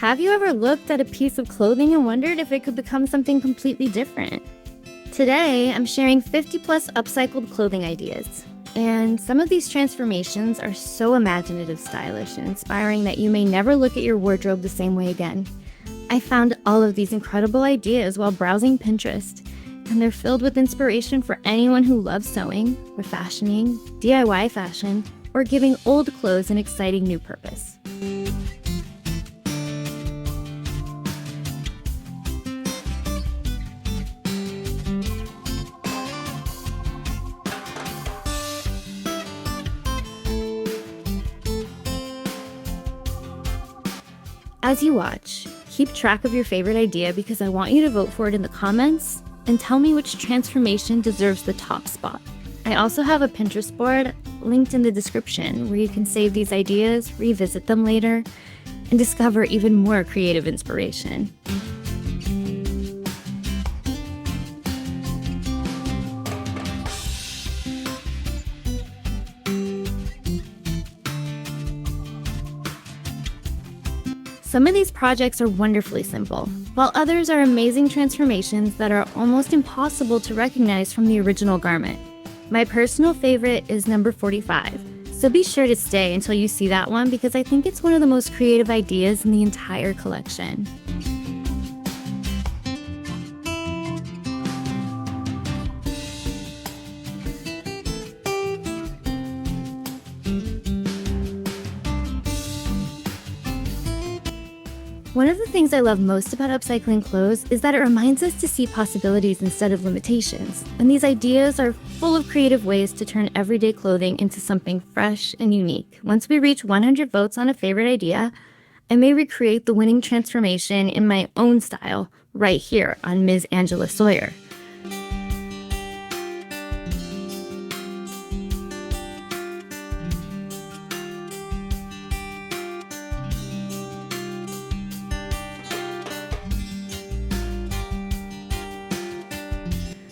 Have you ever looked at a piece of clothing and wondered if it could become something completely different? Today, I'm sharing 50 plus upcycled clothing ideas. And some of these transformations are so imaginative, stylish, and inspiring that you may never look at your wardrobe the same way again. I found all of these incredible ideas while browsing Pinterest, and they're filled with inspiration for anyone who loves sewing, refashioning, DIY fashion, or giving old clothes an exciting new purpose. As you watch, keep track of your favorite idea because I want you to vote for it in the comments and tell me which transformation deserves the top spot. I also have a Pinterest board linked in the description where you can save these ideas, revisit them later, and discover even more creative inspiration. Some of these projects are wonderfully simple, while others are amazing transformations that are almost impossible to recognize from the original garment. My personal favorite is number 45, so be sure to stay until you see that one because I think it's one of the most creative ideas in the entire collection. One of the things I love most about upcycling clothes is that it reminds us to see possibilities instead of limitations, and these ideas are full of creative ways to turn everyday clothing into something fresh and unique. Once we reach 100 votes on a favorite idea, I may recreate the winning transformation in my own style right here on MIZ Angela Sawyer.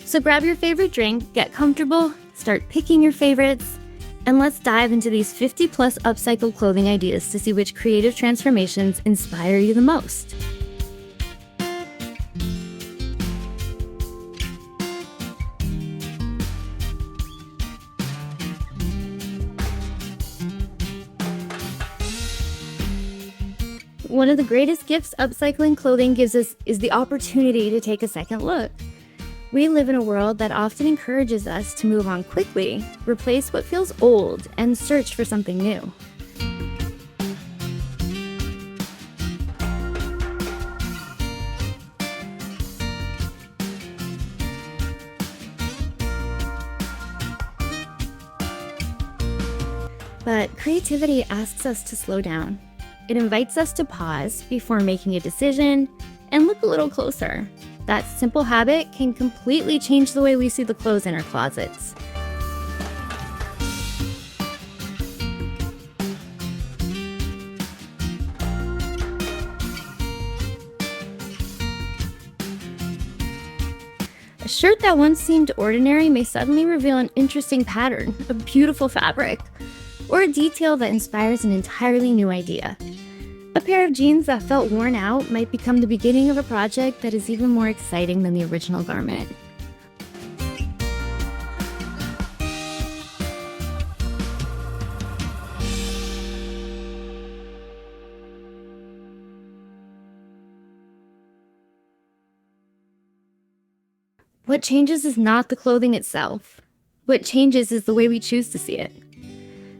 So grab your favorite drink, get comfortable, start picking your favorites, and let's dive into these 50 plus upcycled clothing ideas to see which creative transformations inspire you the most. One of the greatest gifts upcycling clothing gives us is the opportunity to take a second look. We live in a world that often encourages us to move on quickly, replace what feels old, and search for something new. But creativity asks us to slow down. It invites us to pause before making a decision and look a little closer. That simple habit can completely change the way we see the clothes in our closets. A shirt that once seemed ordinary may suddenly reveal an interesting pattern, a beautiful fabric, or a detail that inspires an entirely new idea. A pair of jeans that felt worn out might become the beginning of a project that is even more exciting than the original garment. What changes is not the clothing itself. What changes is the way we choose to see it.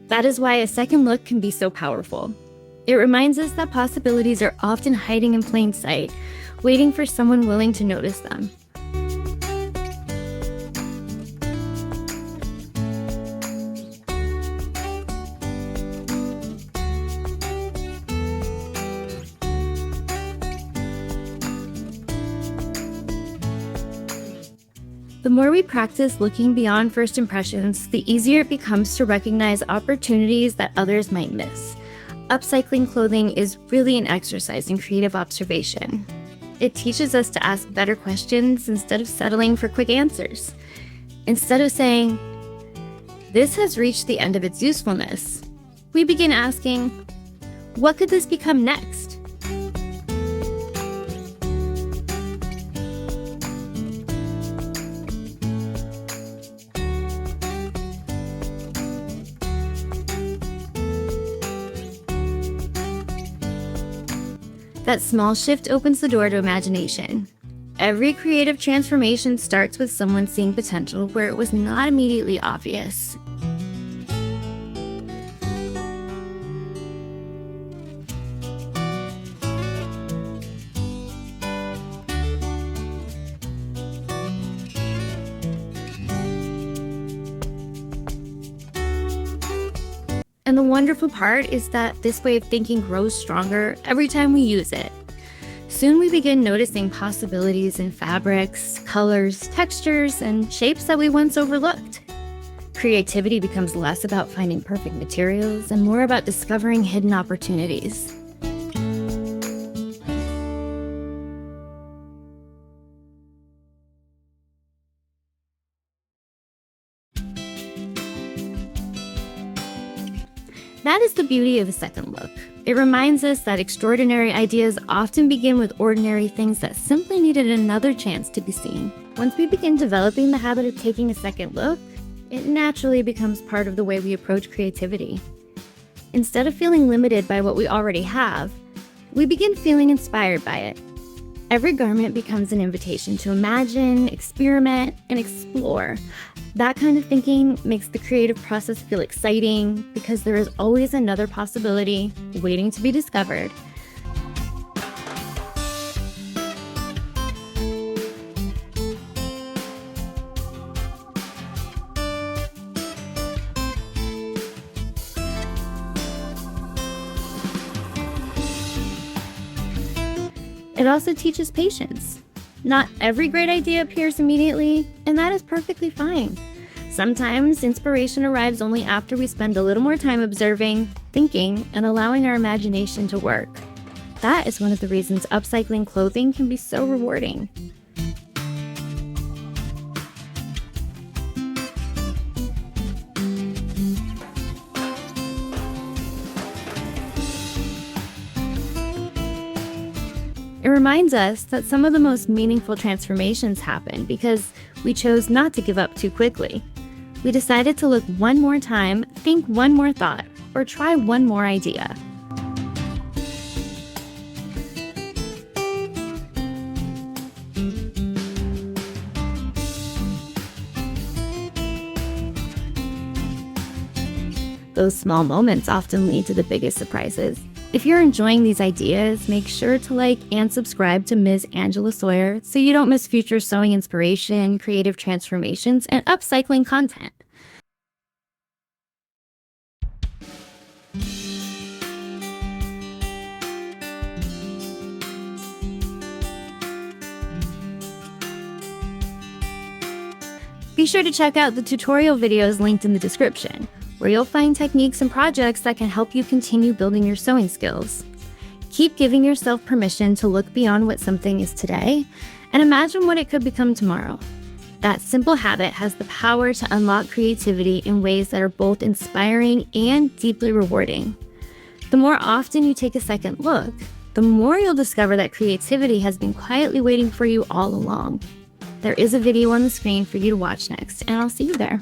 That is why a second look can be so powerful. It reminds us that possibilities are often hiding in plain sight, waiting for someone willing to notice them. The more we practice looking beyond first impressions, the easier it becomes to recognize opportunities that others might miss. Upcycling clothing is really an exercise in creative observation. It teaches us to ask better questions instead of settling for quick answers. Instead of saying, "This has reached the end of its usefulness," we begin asking, "What could this become next?" That small shift opens the door to imagination. Every creative transformation starts with someone seeing potential where it was not immediately obvious. And the wonderful part is that this way of thinking grows stronger every time we use it. Soon we begin noticing possibilities in fabrics, colors, textures, and shapes that we once overlooked. Creativity becomes less about finding perfect materials and more about discovering hidden opportunities. That is the beauty of a second look. It reminds us that extraordinary ideas often begin with ordinary things that simply needed another chance to be seen. Once we begin developing the habit of taking a second look, it naturally becomes part of the way we approach creativity. Instead of feeling limited by what we already have, we begin feeling inspired by it. Every garment becomes an invitation to imagine, experiment, and explore. That kind of thinking makes the creative process feel exciting because there is always another possibility waiting to be discovered. It also teaches patience. Not every great idea appears immediately, and that is perfectly fine. Sometimes inspiration arrives only after we spend a little more time observing, thinking, and allowing our imagination to work. That is one of the reasons upcycling clothing can be so rewarding. It reminds us that some of the most meaningful transformations happen because we chose not to give up too quickly. We decided to look one more time, think one more thought, or try one more idea. Those small moments often lead to the biggest surprises. If you're enjoying these ideas, make sure to like and subscribe to MIZ Angela Sawyer so you don't miss future sewing inspiration, creative transformations, and upcycling content. Be sure to check out the tutorial videos linked in the description, where you'll find techniques and projects that can help you continue building your sewing skills. Keep giving yourself permission to look beyond what something is today and imagine what it could become tomorrow. That simple habit has the power to unlock creativity in ways that are both inspiring and deeply rewarding. The more often you take a second look, the more you'll discover that creativity has been quietly waiting for you all along. There is a video on the screen for you to watch next, and I'll see you there.